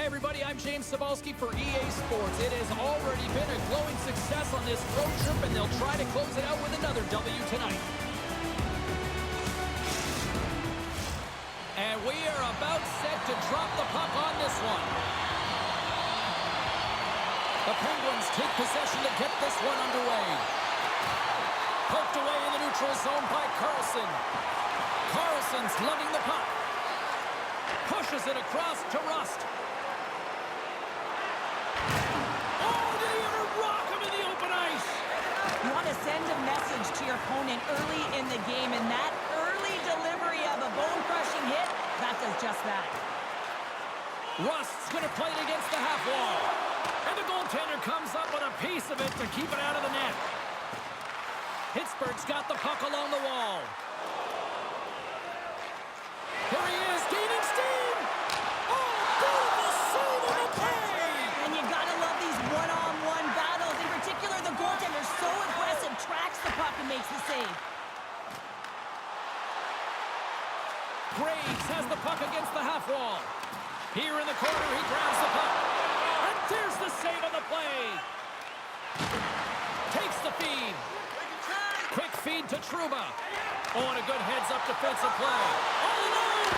Hi everybody, I'm James Cybulski for EA Sports. It has already been a glowing success on this road trip, and they'll try to close it out with another W tonight. And we are about set to drop the puck on this one. The Penguins take possession to get this one underway. Poked away in the neutral zone by Carlson. Carlson's lugging the puck. Pushes it across to Rust. Oh, did he ever rock him in the open ice? You want to send a message to your opponent early in the game, and that early delivery of a bone-crushing hit, that does just that. Rust's going to play it against the half wall. And the goaltender comes up with a piece of it to keep it out of the net. Pittsburgh's got the puck along the wall. Here he is, gaining steam. Oh, beautiful save on the play. And you got to love these one-on-one battles. In particular, the goaltender so aggressive, tracks the puck and makes the save. Graves has the puck against the half wall. Here in the corner, he grabs the puck. And there's the save on the play. Takes the feed. Quick feed to Trouba. Oh, and a good heads-up defensive play. All alone!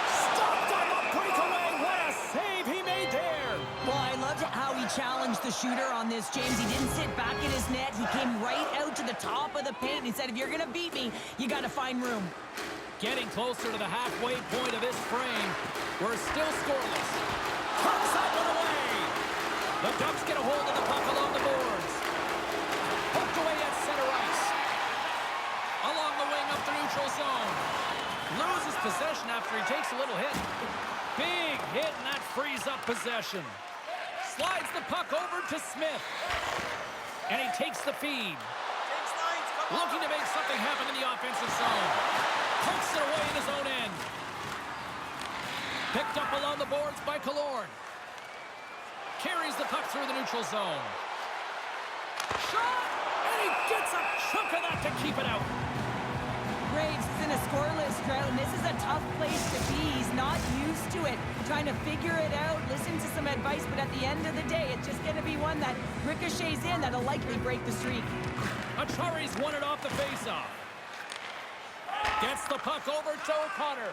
Stopped on the breakaway. What a save he made there. Well, I loved how he challenged the shooter on this, James. He didn't sit back in his net. He came right out to the top of the paint. He said, if you're going to beat me, you got to find room. Getting closer to the halfway point of this frame. We're still scoreless. Puck's up and away. The Ducks get a hold of the puck along the boards. Poked away at center ice. Along the wing up the neutral zone. Loses possession after he takes a little hit. Big hit, and that frees up possession. Slides the puck over to Smith. And he takes the feed. Looking to make something happen in the offensive zone. Pokes it away in his own end. Picked up along the boards by Killorn. Carries the puck through the neutral zone. Shot! And he gets a chunk of that to keep it out. Graves is in a scoreless drought, and this is a tough place to be. He's not used to it. Trying to figure it out, listen to some advice, but at the end of the day, it's just going to be one that ricochets in that'll likely break the streak. Achari's won it off the faceoff. Gets the puck over to O'Connor.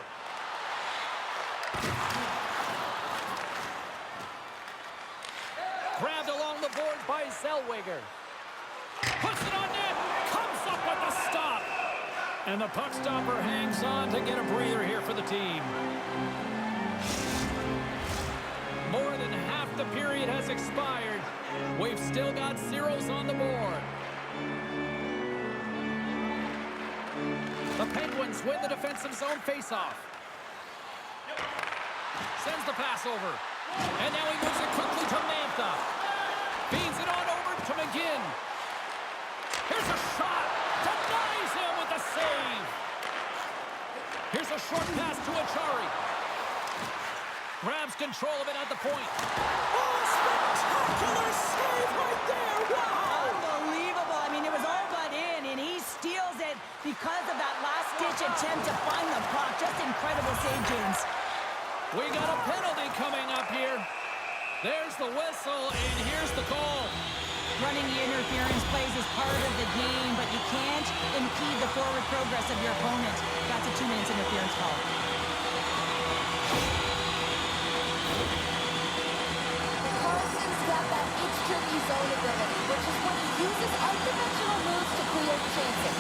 Grabbed along the board by Zellweger. Puts it on net. Comes up with the stop. And the puck stopper hangs on to get a breather here for the team. More than half the period has expired. We've still got zeros on the board. The Penguins win the defensive zone faceoff. Sends the pass over. And now he moves it quickly to Mantha. Feeds it on over to McGinn. Here's a shot. Denies him with a save. Here's a short pass to Achari. Grabs control of it at the point. Oh, spectacular save right there. Wow. Unbelievable. I mean, it was all but in, and he steals it because of that last-ditch attempt to find the puck. Just incredible save, James. We got a penalty coming up here. There's the whistle, and here's the goal. Running the interference plays is part of the game, but you can't impede the forward progress of your opponent. That's a 2-minute interference call. Carlson's got that itch-tricky zone ability, which is when he uses unconventional moves to create chances.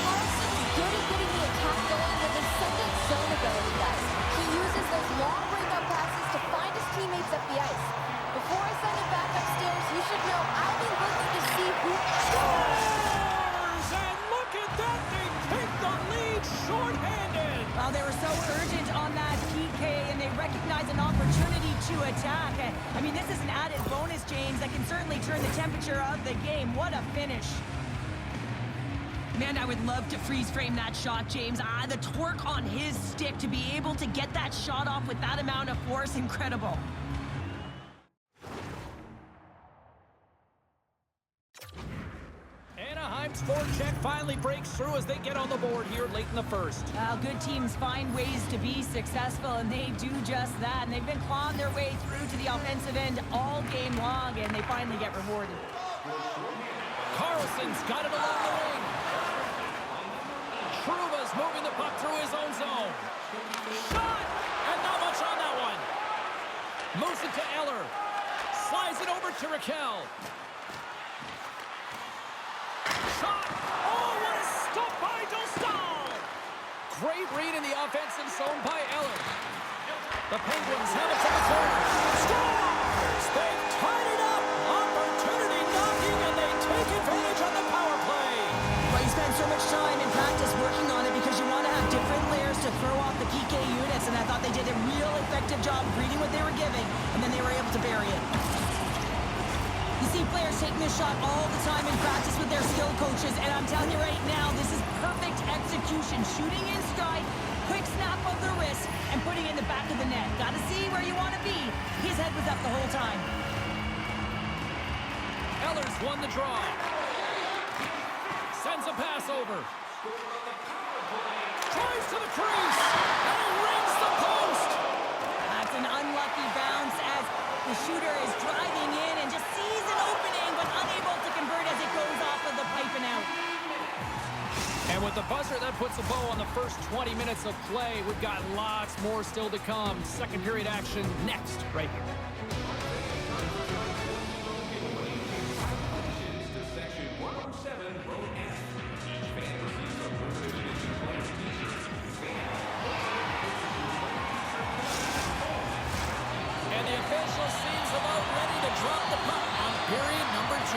Carlson's good at getting the attack going with his second zone ability, guys. He uses those long breakout passes to find his teammates up the ice. Before I send it back upstairs, you should know I'll be looking to see who scores! And look at that! They take the lead shorthanded! Well, they were so urgent on that PK, and they recognize an opportunity to attack. I mean, this is an added bonus, James, that can certainly turn the temperature of the game. What a finish. Man, I would love to freeze frame that shot, James. The torque on his stick to be able to get that shot off with that amount of force, incredible. Anaheim Ducks forecheck finally breaks through as they get on the board here late in the first. Well, good teams find ways to be successful, and they do just that. And they've been clawing their way through to the offensive end all game long, and they finally get rewarded. Carlson's got it along the wing. Trouba's moving the puck through his own zone. Shot! And not much on that one. Moves it to Eller. Slides it over to Raquel. Shot! Oh, what a stop by Dostal! Great read in the offensive zone by Eller. The Penguins have it to the corner. Scores! They've tied it up. Opportunity knocking, and they take advantage on the power play. Well, you spend so much time in practice working on it because you want to have different layers to throw off the PK units, and I thought they did a real effective job reading what they were giving, and then they were able to bury it. You see players taking this shot all the time in practice with their skill coaches, and I'm telling you right now, this is perfect execution. Shooting in stride, quick snap of the wrist, and putting it in the back of the net. Got to see where you want to be. His head was up the whole time. Eller's won the draw. Sends a pass over. Drives to the crease, and he rings the post. That's an unlucky bounce as the shooter is driving in and just sees an opening, but unable to convert as it goes off of the pipe and out. And with the buzzer, that puts a bow on the first 20 minutes of play. We've got lots more still to come. Second period action next, right here. And the official seems about ready to drop the puck on period number 2.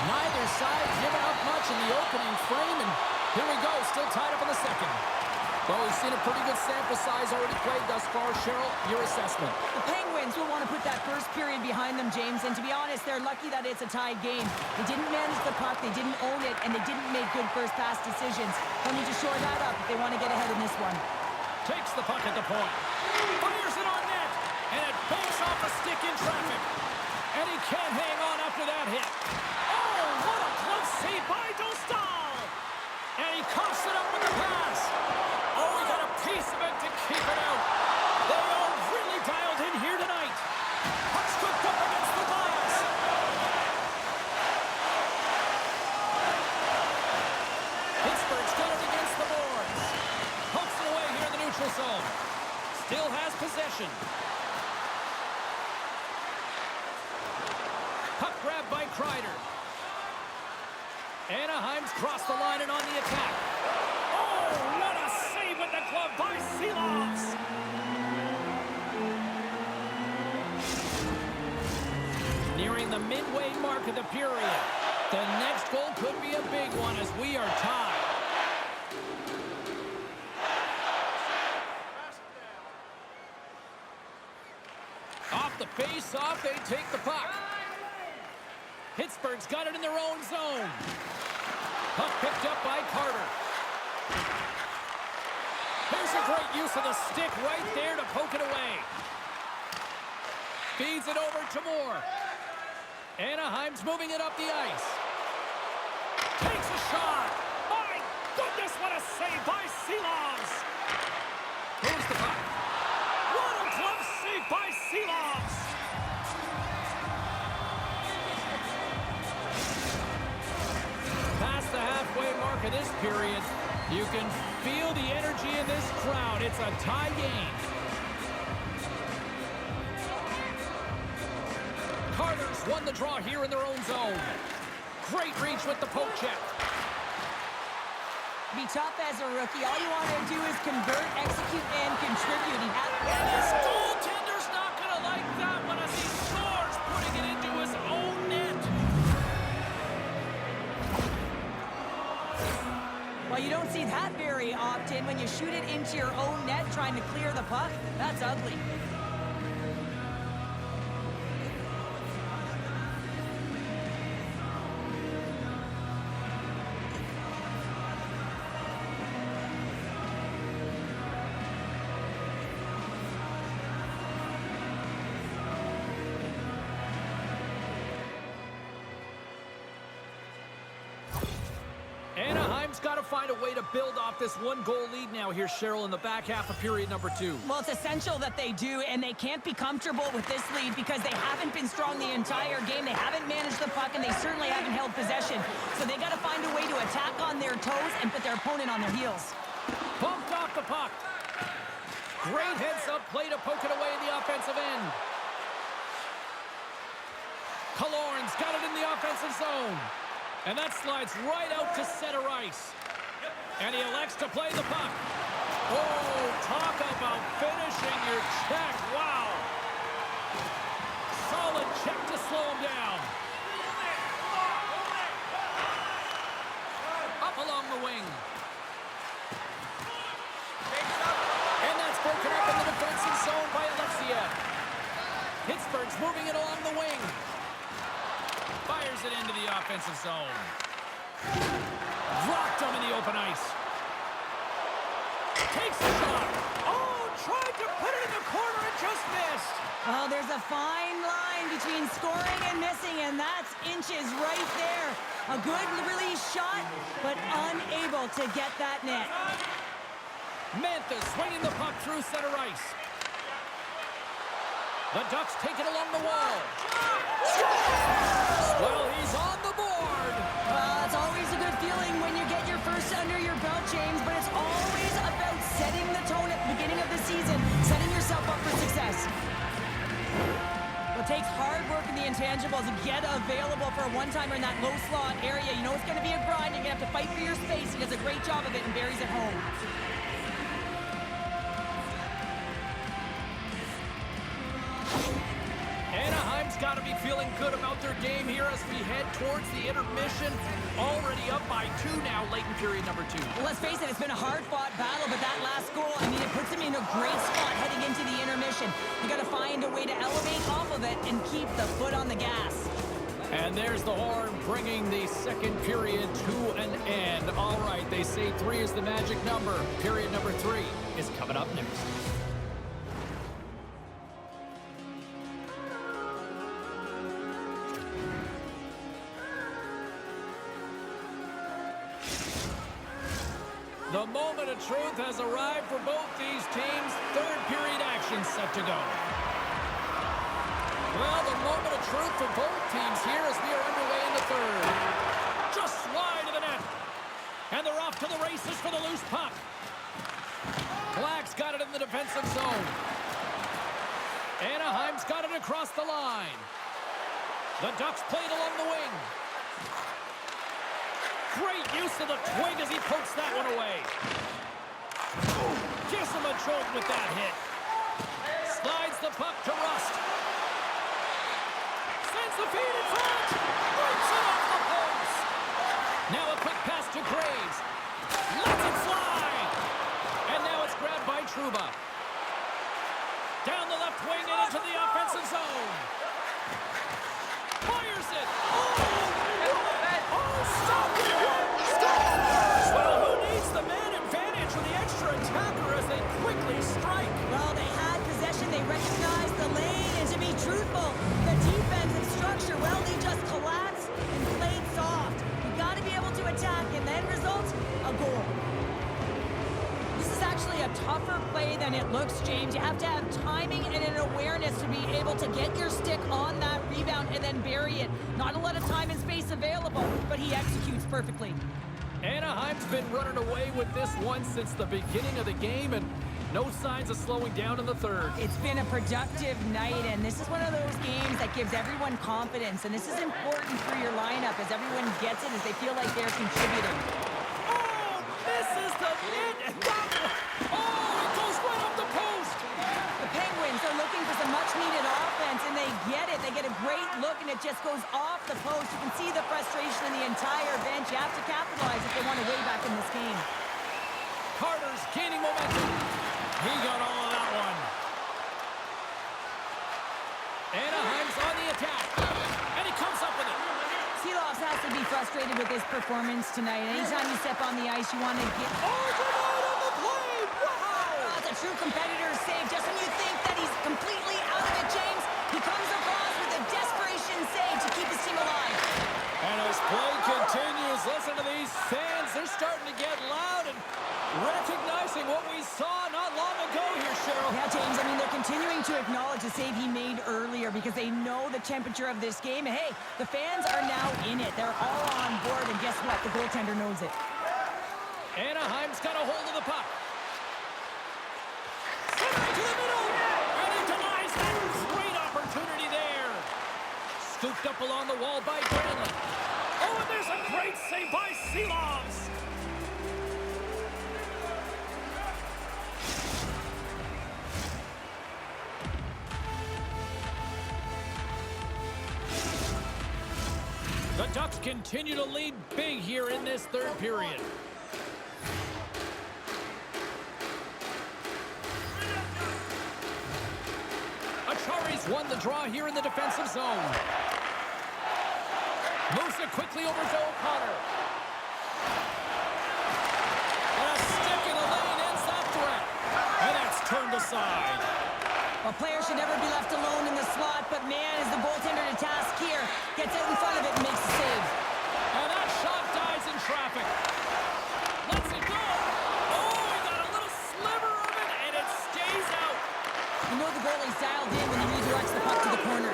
Neither side giving up much in the opening frame, and here we go, still tied up in the second. Well, we've seen a pretty good sample size already played thus far. Cheryl, your assessment. The Penguins will want to put that first period behind them, James, and to be honest, they're lucky that it's a tied game. They didn't manage the puck, they didn't own it, and they didn't make good first pass decisions. They'll need to shore that up if they want to get ahead in this one. Takes the puck at the point. Fires it on net, and it banks off a stick in traffic. And he can't hang on after that hit. Oh, what a close save by Dostal! And he coughs it up with the pass. Oh, he got a piece of it to keep it out. They are really dialed in here tonight. Puck's cooked up against the glass. Pittsburgh's got it against the boards. Pokes it away here in the neutral zone. Still has possession. Puck grabbed by Kreider. Anaheim's crossed the line and on the attack. Oh, what a save with the glove by Silovs. Nearing the midway mark of the period. The next goal could be a big one as we are tied. Off the face-off, they take the puck. Pittsburgh's got it in their own zone. Puck picked up by Carter. Here's a great use of the stick right there to poke it away. Feeds it over to Moore. Anaheim's moving it up the ice. Takes a shot. My goodness, what a save by Silovs. Moves the puck. What a glove save by Silovs. Past the halfway mark of this period, you can feel the energy in this crowd. It's a tie game. Carter's won the draw here in their own zone. Great reach with the poke check. Be tough as a rookie. All you want to do is convert, execute, and contribute. And his goaltender's not going to like that one as he scores, putting it into his own net. Well, you don't see that very often when you shoot it into your own net trying to clear the puck. That's ugly. to find a way to build off this one-goal lead now here, Cheryl, in the back half of period number 2. Well, it's essential that they do, and they can't be comfortable with this lead because they haven't been strong the entire game. They haven't managed the puck, and they certainly haven't held possession. So they got to find a way to attack on their toes and put their opponent on their heels. Bumped off the puck. Great heads-up play to poke it away in the offensive end. Killorn's got it in the offensive zone. And that slides right out to center ice. And he elects to play the puck. Oh, talk about finishing your check. Wow. Solid check to slow him down. Up along the wing. And that's broken up in the defensive zone by Alexiev. Pittsburgh's moving it along the wing. Fires it into the offensive zone. Dropped him in the open ice. Takes a shot. Oh, tried to put it in the corner and just missed. Well, there's a fine line between scoring and missing, and that's inches right there. A good release shot, but unable to get that net. Mantha swinging the puck through center ice. The Ducks take it along the wall. Well, he's on the board. Well, it's always a good feeling when you get your first under your belt, James, but it's always about setting the tone at the beginning of the season, setting yourself up for success. Well, it takes hard work in the intangibles to get available for a one-timer in that low slot area. You know it's going to be a grind. You're going to have to fight for your space. He does a great job of it and buries it home. Anaheim's got to be feeling good about their game here as we head towards the intermission. Already up by 2 now, late in period number 2. Well, let's face it, it's been a hard-fought battle, but that last goal, I mean, it puts them in a great spot heading into the intermission. You got to find a way to elevate off of it and keep the foot on the gas. And there's the horn bringing the second period to an end. All right, they say 3 is the magic number. Period number 3 is coming up next. The moment of truth has arrived for both these teams. Third period action set to go. Well, the moment of truth for both teams here as we are underway in the third. Just wide of the net. And they're off to the races for the loose puck. Black's got it in the defensive zone. Anaheim's got it across the line. The Ducks played along the wing. Great use of the twig as he pokes that one away. Gives him a jolt with that hit. Slides the puck to Rust. Sends the feed in front. Breaks it off the post. Now a quick pass to Graves. Lets it fly. And now it's grabbed by Trouba. Down the left wing and into the offensive zone. Fires it. Stop it! Well, who needs the man advantage with the extra attacker as they quickly strike? Well, they had possession. They recognized the lane. And to be truthful, the defensive structure, well, they just collapsed and played soft. You've got to be able to attack, and then result, a goal. This is actually a tougher play than it looks, James. You have to have timing and an awareness to be able to get your stick on that rebound and then bury it. Not a lot of time and space available, but he executes perfectly. Anaheim's been running away with this one since the beginning of the game, and no signs of slowing down in the third. It's been a productive night, and this is one of those games that gives everyone confidence, and this is important for your lineup as everyone gets it, as they feel like they're contributing. Oh, misses the net! Oh, it goes right off the post! The Penguins are looking for some much-needed offense, and they get it. They get a great look, and it just goes off the post. You can see the frustration in the entire bench. You have to capitalize if they want to way back in this game. Carter's gaining momentum. He got all of that one. Anaheim's on the attack, and he comes up with it. Seeloffs has to be frustrated with his performance tonight. Anytime you step on the ice, you want to get... Overload on the play! Wow! That's a true competitor's save. Just when you think that he's completely out of it, James, he comes across with a desperation save to keep his team alive. And as play continues, listen to these fans. They're starting to get repeating what we saw not long ago here, Cheryl. Yeah, James, I mean, they're continuing to acknowledge the save he made earlier because they know the temperature of this game. And, hey, the fans are now in it. They're all on board, and guess what? The goaltender knows it. Anaheim's got a hold of the puck. Centering to the middle. And he denies that. Great opportunity there. Scooped up along the wall by Granlund. Oh, and there's a great save by Seelovs. The Ducks continue to lead big here in this third period. Achari's won the draw here in the defensive zone. Moves it quickly over to O'Connor. And a stick in the lane ends that threat. And that's turned aside. Well, players should never be left alone in the slot, but man, is the goaltender to task here. Gets out in front of it and makes the save. And that shot dies in traffic. Lets it go. Oh, he got a little sliver of it, and it stays out. You know the goalie's dialed in when he redirects the puck to the corner.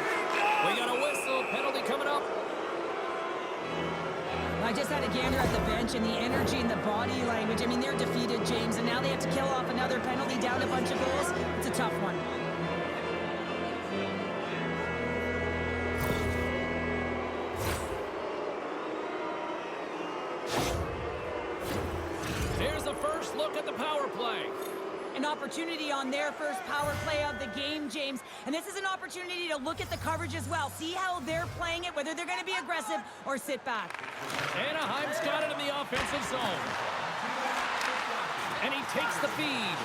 We got a whistle. Penalty coming up. I just had a gander at the bench, and the energy and the body language. I mean, they're defeated, James, and now they have to kill off another penalty, down a bunch of goals. It's a tough one. Here's the first look at the power play. An opportunity on their first power play of the game, James. And this is an opportunity to look at the coverage as well. See how they're playing it, whether they're going to be aggressive or sit back. Anaheim's got it in the offensive zone. And he takes the feed.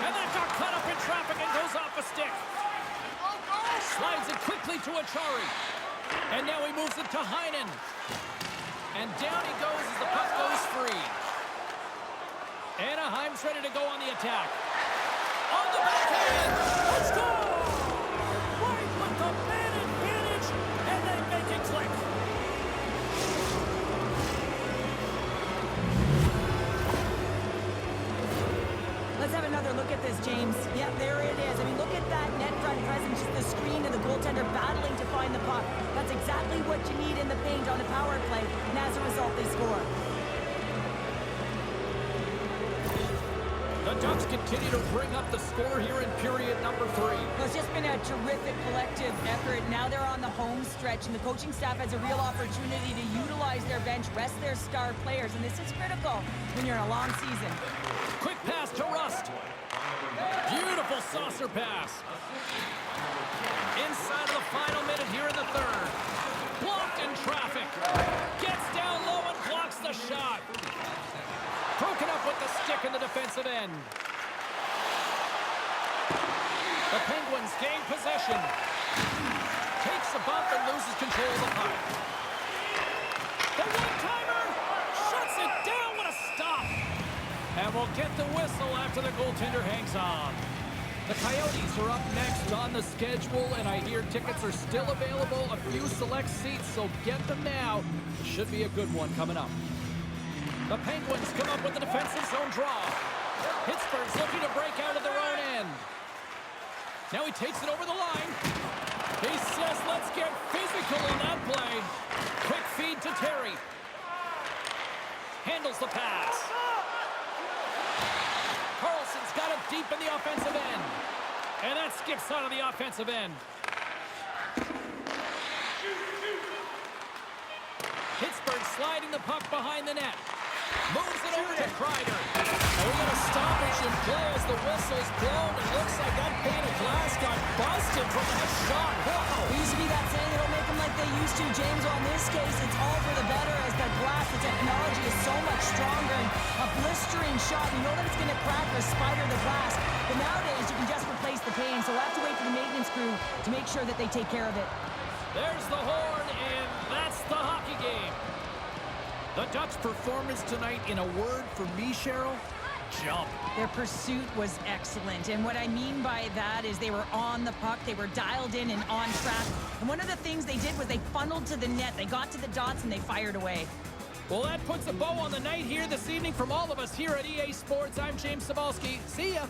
And that got caught up in traffic and goes off a stick. Slides it quickly to Achari. And now he moves it to Heinen. And down he goes as the puck goes free. Anaheim's ready to go on the attack. On the backhand! Let's go! Right with the man advantage, and they make it click. Let's have another look at this, James. Yeah, there it is. I mean, look at that net front presence, just the screen and the goaltender battling to find the puck. That's exactly what you need in the paint on a power play, and as a result, they score. The Ducks continue to bring up the score here in period number 3. Well, it's just been a terrific collective effort. Now they're on the home stretch, and the coaching staff has a real opportunity to utilize their bench, rest their star players, and this is critical when you're in a long season. Quick pass to Rust. Beautiful saucer pass. Inside of the final minute here in the third. Blocked in traffic. Gets down low and blocks the shot. Broken up with the stick in the defensive end. The Penguins gain possession. Takes a bump and loses control of the puck. The one-timer shuts it down. What a stop. And we'll get the whistle after the goaltender hangs on. The Coyotes are up next on the schedule, and I hear tickets are still available. A few select seats, so get them now. Should be a good one coming up. The Penguins come up with the defensive zone draw. Pittsburgh's looking to break out of their own end. Now he takes it over the line. He says, let's get physical on that play. Quick feed to Terry. Handles the pass. Carlson's got it deep in the offensive end. And that skips out of the offensive end. Pittsburgh sliding the puck behind the net. Moves it over to Kreider. And we got a stoppage in play as the whistle's blown. It looks like that pane of glass got busted from that shot. Wow. It used to be that saying, they don't make them like they used to, James. Well, in this case, it's all for the better as the glass, the technology is so much stronger. And a blistering shot, you know that it's going to crack or spider the glass. But nowadays, you can just replace the pane. So we'll have to wait for the maintenance crew to make sure that they take care of it. There's the horn, and that's the hockey game. The Ducks' performance tonight, in a word for me, Cheryl, jump. Their pursuit was excellent, and what I mean by that is they were on the puck, they were dialed in and on track, and one of the things they did was they funneled to the net, they got to the dots, and they fired away. Well, that puts a bow on the night here this evening from all of us here at EA Sports. I'm James Cebulski. See ya.